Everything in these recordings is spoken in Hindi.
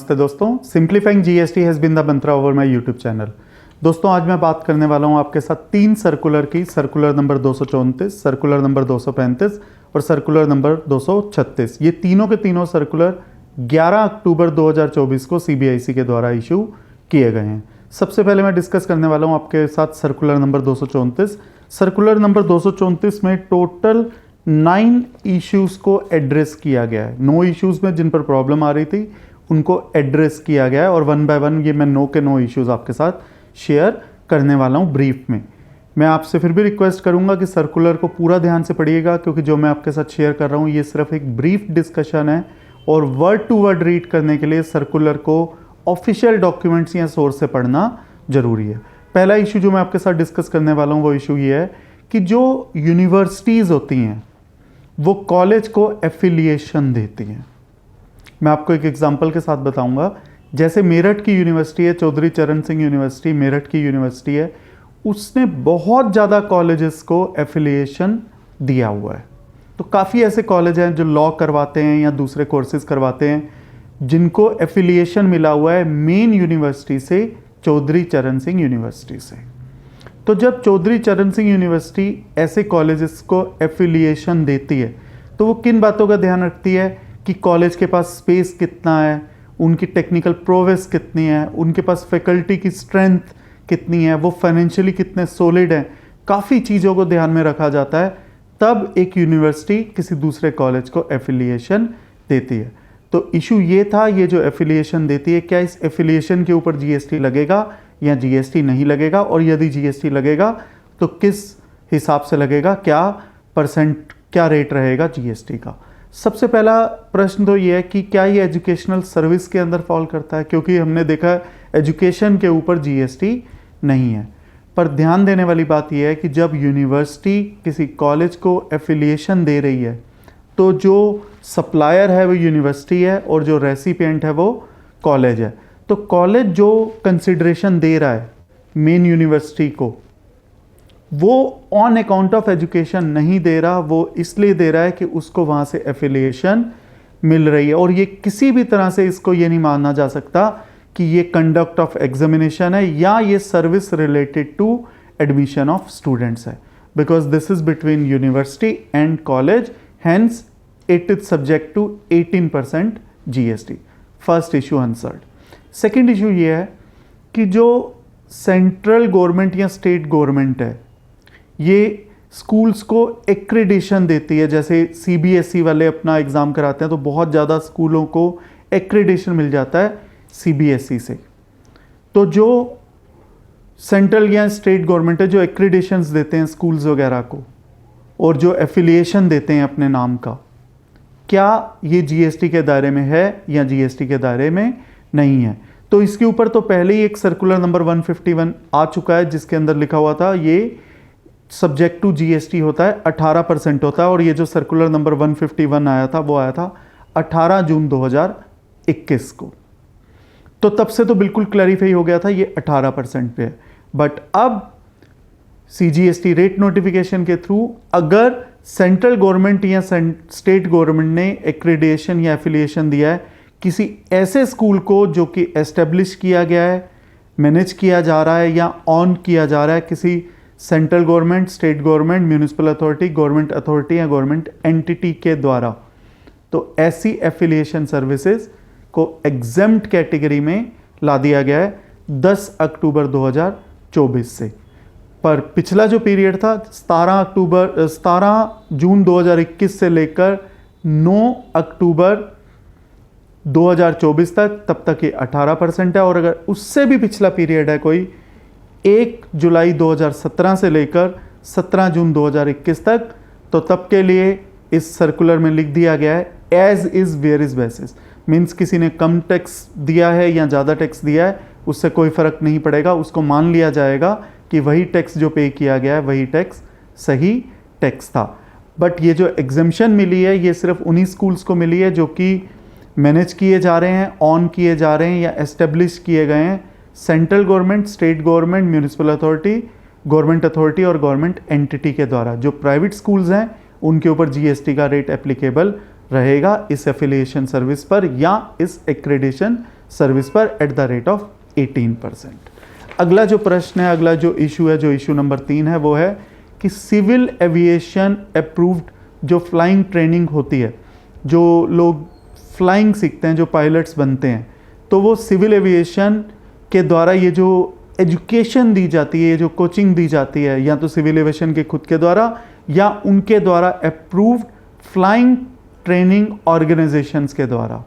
नमस्ते दोस्तों, simplifying GST has been the mantra over my YouTube channel. दोस्तों आज मैं बात करने वाला हूं आपके साथ तीन सर्कुलर की, सर्कुलर नंबर 234, सर्कुलर नंबर 235 और सर्कुलर नंबर 236। ये तीनों के तीनों सर्कुलर 11 अक्टूबर 2024 को सीबीआईसी के द्वारा इशू किए गए हैं। सबसे पहले मैं डिस्कस करने वाला हूँ आपके साथ सर्कुलर नंबर 234। सर्कुलर नंबर 234 में टोटल 9 इश्यूज़ को एड्रेस किया गया है। 9 इश्यूज़ में जिन पर प्रॉब्लम आ रही थी उनको एड्रेस किया गया है और वन बाय वन ये मैं 9 के 9 इश्यूज़ आपके साथ शेयर करने वाला हूँ ब्रीफ में। मैं आपसे फिर भी रिक्वेस्ट करूँगा कि सर्कुलर को पूरा ध्यान से पढ़िएगा, क्योंकि जो मैं आपके साथ शेयर कर रहा हूँ ये सिर्फ एक ब्रीफ डिस्कशन है और वर्ड टू वर्ड रीड करने के लिए सर्कुलर को ऑफिशियल डॉक्यूमेंट्स या सोर्स से पढ़ना जरूरी है। पहला इशू जो मैं आपके साथ डिस्कस करने वाला हूँ वो इशू ये है कि जो यूनिवर्सिटीज़ होती हैं वो कॉलेज को एफिलिएशन देती हैं। मैं आपको एक एग्जांपल के साथ बताऊंगा। जैसे मेरठ की यूनिवर्सिटी है, चौधरी चरण सिंह यूनिवर्सिटी मेरठ की यूनिवर्सिटी है, उसने बहुत ज़्यादा कॉलेजेस को एफिलिएशन दिया हुआ है। तो काफ़ी ऐसे कॉलेज हैं जो लॉ करवाते हैं या दूसरे कोर्सेज करवाते हैं जिनको एफिलिएशन मिला हुआ है मेन यूनिवर्सिटी से, चौधरी चरण सिंह यूनिवर्सिटी से। तो जब चौधरी चरण सिंह यूनिवर्सिटी ऐसे कॉलेजेस को एफिलिएशन देती है तो वो किन बातों का ध्यान रखती है कि कॉलेज के पास स्पेस कितना है, उनकी टेक्निकल प्रोग्रेस कितनी है, उनके पास फैकल्टी की स्ट्रेंथ कितनी है, वो फाइनेंशियली कितने सॉलिड हैं। काफ़ी चीज़ों को ध्यान में रखा जाता है, तब एक यूनिवर्सिटी किसी दूसरे कॉलेज को एफिलिएशन देती है। तो इशू ये था, ये जो एफिलिएशन देती है, क्या इस एफिलिएशन के ऊपर जीएसटी लगेगा या जीएसटी नहीं लगेगा, और यदि जीएसटी लगेगा तो किस हिसाब से लगेगा, क्या परसेंट, क्या रेट रहेगा जीएसटी का। सबसे पहला प्रश्न तो ये है कि क्या ये एजुकेशनल सर्विस के अंदर फॉल करता है, क्योंकि हमने देखा है एजुकेशन के ऊपर जीएसटी नहीं है। पर ध्यान देने वाली बात यह है कि जब यूनिवर्सिटी किसी कॉलेज को एफिलिएशन दे रही है तो जो सप्लायर है वो यूनिवर्सिटी है और जो रेसिपिएंट है वो कॉलेज है। तो कॉलेज जो कंसिडरेशन दे रहा है मेन यूनिवर्सिटी को, वो ऑन अकाउंट ऑफ एजुकेशन नहीं दे रहा, वो इसलिए दे रहा है कि उसको वहाँ से एफिलिएशन मिल रही है। और ये किसी भी तरह से इसको ये नहीं माना जा सकता कि ये कंडक्ट ऑफ एग्जामिनेशन है या ये service related to admission of students है, because this is between university and college, hence it is subject to 18% GST. First issue answered. Second issue ये है कि जो सेंट्रल गवर्नमेंट या स्टेट गवर्नमेंट है ये स्कूल्स को एक्रेडिशन देती है। जैसे सीबीएसई वाले अपना एग्ज़ाम कराते हैं तो बहुत ज़्यादा स्कूलों को एक्रेडिशन मिल जाता है सीबीएसई से। तो जो सेंट्रल या स्टेट गवर्नमेंट है जो एक्रेडिशंस देते हैं स्कूल्स वगैरह को और जो एफिलिएशन देते हैं अपने नाम का, क्या ये जीएसटी के दायरे में है या जीएसटी के दायरे में नहीं है। तो इसके ऊपर तो पहले ही एक सर्कुलर नंबर 151 आ चुका है जिसके अंदर लिखा हुआ था ये सब्जेक्ट टू जीएसटी होता है, 18% होता है। और ये जो सर्कुलर नंबर 151 आया था वो आया था 18 जून 2021 को। तो तब से तो बिल्कुल क्लैरिफाई हो गया था ये 18% पे है। बट अब सीजीएसटी रेट नोटिफिकेशन के थ्रू अगर सेंट्रल गवर्नमेंट या स्टेट गवर्नमेंट ने एक्रेडिटेशन या एफिलिएशन दिया है किसी ऐसे स्कूल को जो कि एस्टेब्लिश किया गया है, मैनेज किया जा रहा है या ऑन किया जा रहा है किसी central government, state government, municipal authority, government authority या गवर्नमेंट एंटिटी के द्वारा, तो ऐसी एफिलिएशन सर्विसेज को एग्जेम्प्ट कैटेगरी में ला दिया गया है 10 अक्टूबर 2024 से। पर पिछला जो पीरियड था 17 जून 2021 से लेकर 9 अक्टूबर 2024 तक, तब तक ये 18% है। और अगर उससे भी पिछला पीरियड है कोई 1 जुलाई 2017 से लेकर 17 जून 2021 तक, तो तब के लिए इस सर्कुलर में लिख दिया गया है as is where is basis. मीन्स किसी ने कम टैक्स दिया है या ज़्यादा टैक्स दिया है उससे कोई फ़र्क नहीं पड़ेगा, उसको मान लिया जाएगा कि वही टैक्स जो पे किया गया है वही टैक्स सही टैक्स था। बट ये जो एग्जेम्पशन मिली है ये सिर्फ उन्हीं स्कूल्स को मिली है जो कि मैनेज किए जा रहे हैं, ऑन किए जा रहे हैं या एस्टेब्लिश किए गए हैं central government, state government, municipal authority, government authority और गवर्नमेंट एंटिटी के द्वारा। जो प्राइवेट स्कूल्स हैं उनके ऊपर जीएसटी का रेट एप्लीकेबल रहेगा इस एफिलिएशन सर्विस पर या इस एक्रेडिटेशन सर्विस पर एट द रेट ऑफ 18%। अगला जो प्रश्न है, अगला जो इशू है, जो इशू नंबर 3 है, वो है कि सिविल एविएशन अप्रूव्ड जो फ्लाइंग ट्रेनिंग होती है, जो लोग फ्लाइंग सीखते हैं, जो पायलट्स बनते हैं, तो वो सिविल एविएशन के द्वारा ये जो एजुकेशन दी जाती है, ये जो कोचिंग दी जाती है, या तो सिविल एविएशन के खुद के द्वारा या उनके द्वारा अप्रूव्ड फ्लाइंग ट्रेनिंग ऑर्गेनाइजेशंस के द्वारा,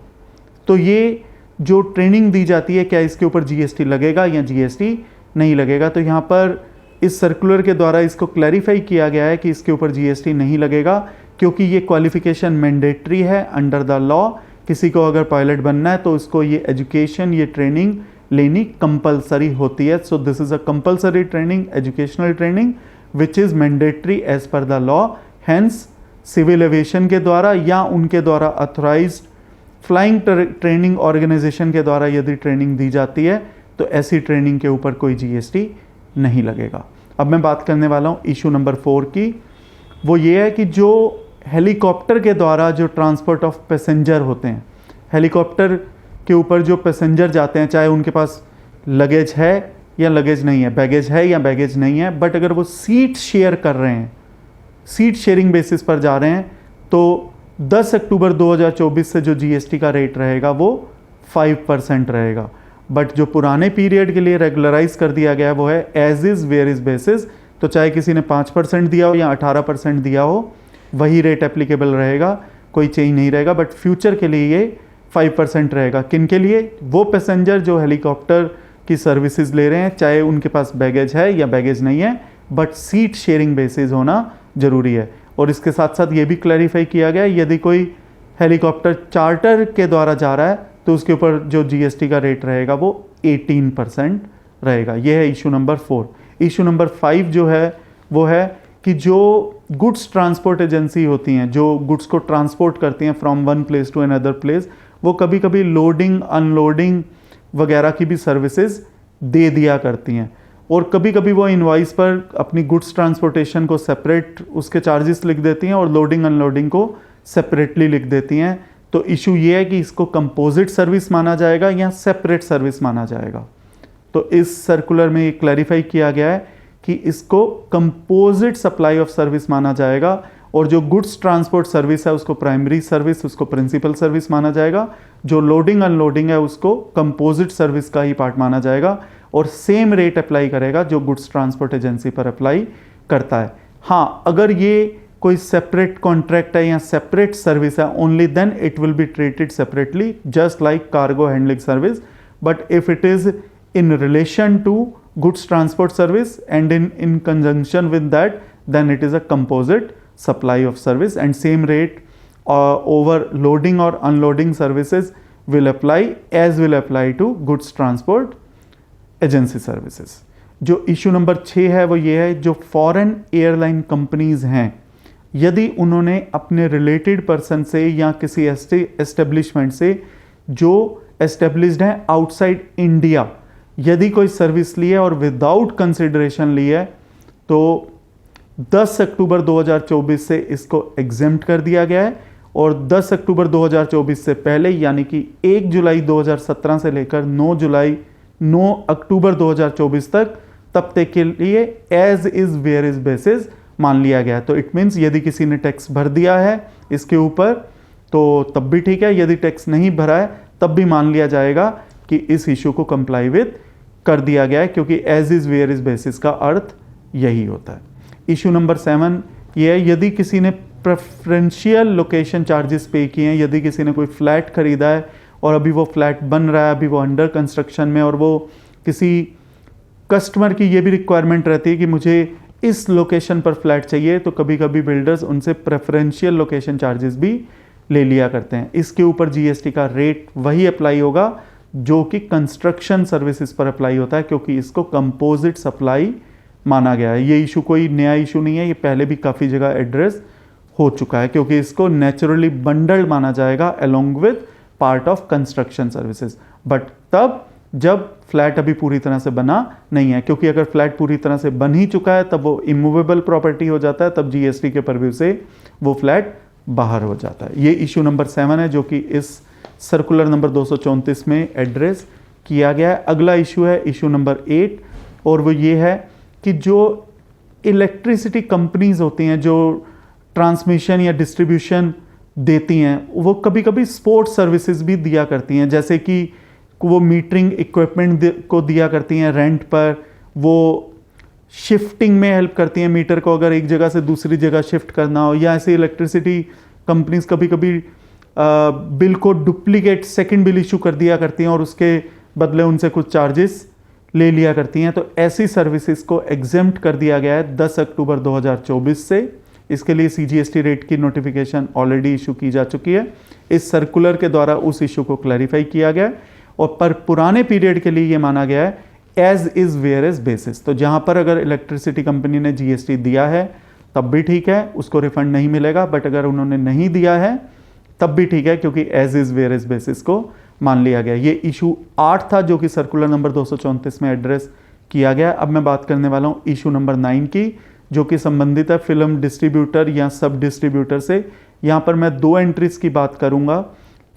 तो ये जो ट्रेनिंग दी जाती है, क्या इसके ऊपर जीएसटी लगेगा या जीएसटी नहीं लगेगा? तो यहाँ पर इस सर्कुलर के द्वारा इसको क्लैरिफाई किया गया है कि इसके ऊपर जीएसटी नहीं लगेगा, क्योंकि ये क्वालिफिकेशन मैंडेटरी है अंडर द लॉ। किसी को अगर पायलट बनना है तो उसको ये एजुकेशन, ये ट्रेनिंग लेनी कंपलसरी होती है। So this is a compulsory training, educational training which is mandatory as per the law. Hence civil aviation के द्वारा या उनके द्वारा अथोराइज्ड फ्लाइंग ट्रेनिंग ऑर्गेनाइजेशन के द्वारा यदि ट्रेनिंग दी जाती है तो ऐसी ट्रेनिंग के ऊपर कोई जीएसटी नहीं लगेगा। अब मैं बात करने वाला हूँ इशू नंबर 4 की। वो ये है कि जो हेलीकॉप्टर के द्वारा जो ट्रांसपोर्ट ऑफ पैसेंजर होते हैं, हेलीकॉप्टर के ऊपर जो पैसेंजर जाते हैं, चाहे उनके पास लगेज है या लगेज नहीं है, बैगेज है या बैगेज नहीं है, बट अगर वो सीट शेयर कर रहे हैं, सीट शेयरिंग बेसिस पर जा रहे हैं, तो 10 अक्टूबर 2024 से जो जीएसटी का रेट रहेगा वो 5% रहेगा। बट जो पुराने पीरियड के लिए रेगुलराइज कर दिया गया है वो है as is where is basis. तो चाहे किसी ने 5% दिया हो या 18% दिया हो, वही रेट एप्लीकेबल रहेगा, कोई चेंज नहीं रहेगा। बट फ्यूचर के लिए ये 5% रहेगा। किन के लिए? वो पैसेंजर जो हेलीकॉप्टर की सर्विसेज ले रहे हैं, चाहे उनके पास बैगेज है या बैगेज नहीं है, बट सीट शेयरिंग बेसिस होना जरूरी है। और इसके साथ साथ ये भी क्लैरिफाई किया गया है, यदि कोई हेलीकॉप्टर चार्टर के द्वारा जा रहा है तो उसके ऊपर जो जीएसटी का रेट रहेगा वो 18% रहेगा। ये है इशू नंबर 4। इशू नंबर 5 जो है वो है कि जो गुड्स ट्रांसपोर्ट एजेंसी होती हैं, जो गुड्स को ट्रांसपोर्ट करती हैं from one place to another place, वो कभी कभी लोडिंग अनलोडिंग वगैरह की भी सर्विसेज दे दिया करती हैं। और कभी कभी वो इनवॉइस पर अपनी गुड्स ट्रांसपोर्टेशन को सेपरेट उसके चार्जेस लिख देती हैं और लोडिंग अनलोडिंग को सेपरेटली लिख देती हैं। तो इशू ये है कि इसको कंपोजिट सर्विस माना जाएगा या सेपरेट सर्विस माना जाएगा। तो इस सर्कुलर में ये क्लैरिफाई किया गया है कि इसको कंपोजिट सप्लाई ऑफ सर्विस माना जाएगा, और जो गुड्स ट्रांसपोर्ट सर्विस है उसको प्राइमरी सर्विस, उसको प्रिंसिपल सर्विस माना जाएगा। जो लोडिंग अनलोडिंग है उसको कंपोजिट सर्विस का ही पार्ट माना जाएगा, और सेम रेट अप्लाई करेगा जो गुड्स ट्रांसपोर्ट एजेंसी पर अप्लाई करता है। हाँ, अगर ये कोई सेपरेट कॉन्ट्रैक्ट है या सेपरेट सर्विस है, only then it will be treated separately just like cargo handling service. But if it is in relation to goods transport service and in conjunction with that, then it is a composite supply of service, and same rate over loading or unloading services will apply as will apply to goods transport agency services. जो इशू नंबर 6 है वो ये है, जो फॉरेन एयरलाइन कंपनीज हैं, यदि उन्होंने अपने रिलेटेड पर्सन से या किसी एस्टेब्लिशमेंट से जो एस्टेब्लिश्ड है आउटसाइड इंडिया, यदि कोई सर्विस ली है और विदाउट कंसिडरेशन ली है, तो 10 अक्टूबर 2024 से इसको एग्जेम्प्ट कर दिया गया है। और 10 अक्टूबर 2024 से पहले यानी कि 1 जुलाई 2017 से लेकर 9 अक्टूबर 2024 तक, तब तक के लिए as is where is basis मान लिया गया। तो इट मीन्स यदि किसी ने टैक्स भर दिया है इसके ऊपर तो तब भी ठीक है, यदि टैक्स नहीं भरा है तब भी मान लिया जाएगा कि इस इशू को कंप्लाई विद कर दिया गया है, क्योंकि as is where is basis का अर्थ यही होता है। इशू नंबर 7 ये है, यदि किसी ने प्रेफरेंशियल लोकेशन चार्जेस पे किए हैं, यदि किसी ने कोई फ्लैट खरीदा है और अभी वो फ्लैट बन रहा है, अभी वो अंडर कंस्ट्रक्शन में, और वो किसी कस्टमर की ये भी रिक्वायरमेंट रहती है कि मुझे इस लोकेशन पर फ्लैट चाहिए, तो कभी कभी बिल्डर्स उनसे प्रेफरेंशियल लोकेशन चार्जेस भी ले लिया करते हैं। इसके ऊपर जीएसटी का रेट वही अप्लाई होगा जो कि कंस्ट्रक्शन सर्विसेज पर अप्लाई होता है, क्योंकि इसको कंपोजिट सप्लाई माना गया है। ये इशू कोई नया इशू नहीं है, ये पहले भी काफ़ी जगह एड्रेस हो चुका है, क्योंकि इसको नेचुरली बंडल्ड माना जाएगा along with part of construction services, but तब जब फ्लैट अभी पूरी तरह से बना नहीं है। क्योंकि अगर फ्लैट पूरी तरह से बन ही चुका है तब वो इमूवेबल प्रॉपर्टी हो जाता है, तब जीएसटी के परव्यू से वो फ्लैट बाहर हो जाता है। ये इशू नंबर 7 है जो कि इस सर्कुलर नंबर 234 में एड्रेस किया गया है। अगला इशू है इशू नंबर 8 और वो ये है कि जो इलेक्ट्रिसिटी कंपनीज होती हैं जो ट्रांसमिशन या डिस्ट्रीब्यूशन देती हैं, वो कभी कभी स्पोर्ट्स सर्विसेज भी दिया करती हैं, जैसे कि वो मीटरिंग इक्विपमेंट को दिया करती हैं रेंट पर, वो शिफ्टिंग में हेल्प करती हैं मीटर को अगर एक जगह से दूसरी जगह शिफ्ट करना हो, या ऐसे इलेक्ट्रिसिटी कंपनीज कभी कभी बिल को डुप्लीकेट सेकंड बिल इशू कर दिया करती हैं और उसके बदले उनसे कुछ चार्जेस ले लिया करती हैं। तो ऐसी सर्विसेज को एग्जेम्प्ट कर दिया गया है 10 अक्टूबर 2024 से। इसके लिए CGST रेट की नोटिफिकेशन ऑलरेडी इशू की जा चुकी है। इस सर्कुलर के द्वारा उस इशू को क्लैरिफाई किया गया और पर पुराने पीरियड के लिए ये माना गया है as is where as basis. तो जहां पर अगर इलेक्ट्रिसिटी कंपनी ने GST दिया है तब भी ठीक है, उसको रिफंड नहीं मिलेगा, बट अगर उन्होंने नहीं दिया है तब भी ठीक है, क्योंकि as is where as basis को मान लिया गया। ये इशू 8 था जो कि सर्कुलर नंबर 234 में एड्रेस किया गया। अब मैं बात करने वाला हूं इशू नंबर 9 की, जो कि संबंधित है फिल्म डिस्ट्रीब्यूटर या सब डिस्ट्रीब्यूटर से। यहाँ पर मैं 2 एंट्रीज की बात करूँगा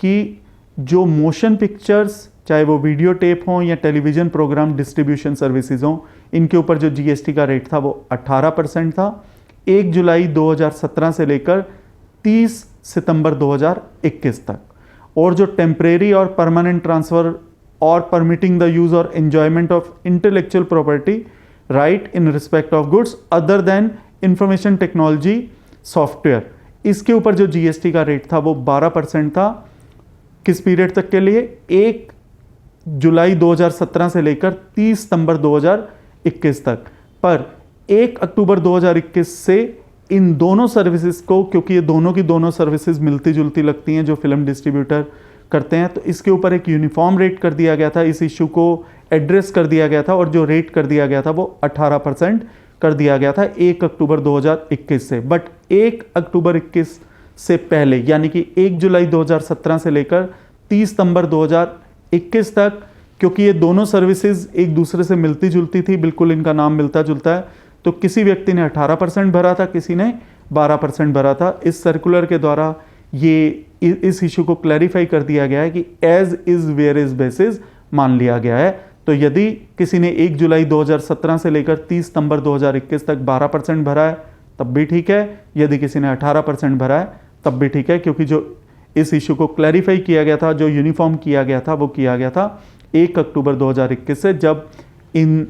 कि जो मोशन पिक्चर्स, चाहे वो वीडियो टेप हों या टेलीविज़न प्रोग्राम डिस्ट्रीब्यूशन सर्विसेज हों, इनके ऊपर जो GST का रेट था वो 18% था 1 जुलाई 2017 से लेकर 30 सितंबर 2021 तक। और जो टेम्परेरी और परमानेंट ट्रांसफ़र और परमिटिंग द यूज़ और enjoyment of intellectual property right in respect of goods other than information technology software, इसके ऊपर जो GST का रेट था वो 12% था। किस पीरियड तक के लिए? 1 जुलाई 2017 से लेकर 30 सितंबर 2021 तक। पर 1 अक्टूबर 2021 से इन दोनों सर्विसेज को, क्योंकि ये दोनों की दोनों सर्विसेज मिलती जुलती लगती हैं जो फिल्म डिस्ट्रीब्यूटर करते हैं, तो इसके ऊपर एक यूनिफॉर्म रेट कर दिया गया था। इस इशू को एड्रेस कर दिया गया था और जो रेट कर दिया गया था वो 18% कर दिया गया था 1 अक्टूबर 2021 से। बट 1 अक्टूबर 21 से पहले, यानी कि 1 जुलाई 2017 से लेकर 30 सितंबर 2021 तक, क्योंकि ये दोनों सर्विसेज एक दूसरे से मिलती जुलती थी, बिल्कुल इनका नाम मिलता जुलता है, तो किसी व्यक्ति ने 18% भरा था, किसी ने 12% भरा था। इस सर्कुलर के द्वारा ये इस इशू को क्लैरिफाई कर दिया गया है कि as is where is basis मान लिया गया है। तो यदि किसी ने 1 जुलाई 2017 से लेकर 30 सितंबर 2021 तक 12% भरा है तब भी ठीक है, यदि किसी ने 18% भरा है तब भी ठीक है, क्योंकि जो इस इशू को क्लैरिफाई किया गया था, जो यूनिफॉर्म किया गया था, वो किया गया था 1 अक्टूबर 2021 से, जब इन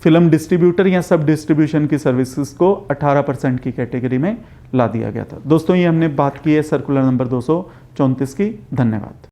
फिल्म डिस्ट्रीब्यूटर या सब डिस्ट्रीब्यूशन की सर्विसेज को 18% की कैटेगरी में ला दिया गया था। दोस्तों, ये हमने बात की है सर्कुलर नंबर 234 की। धन्यवाद।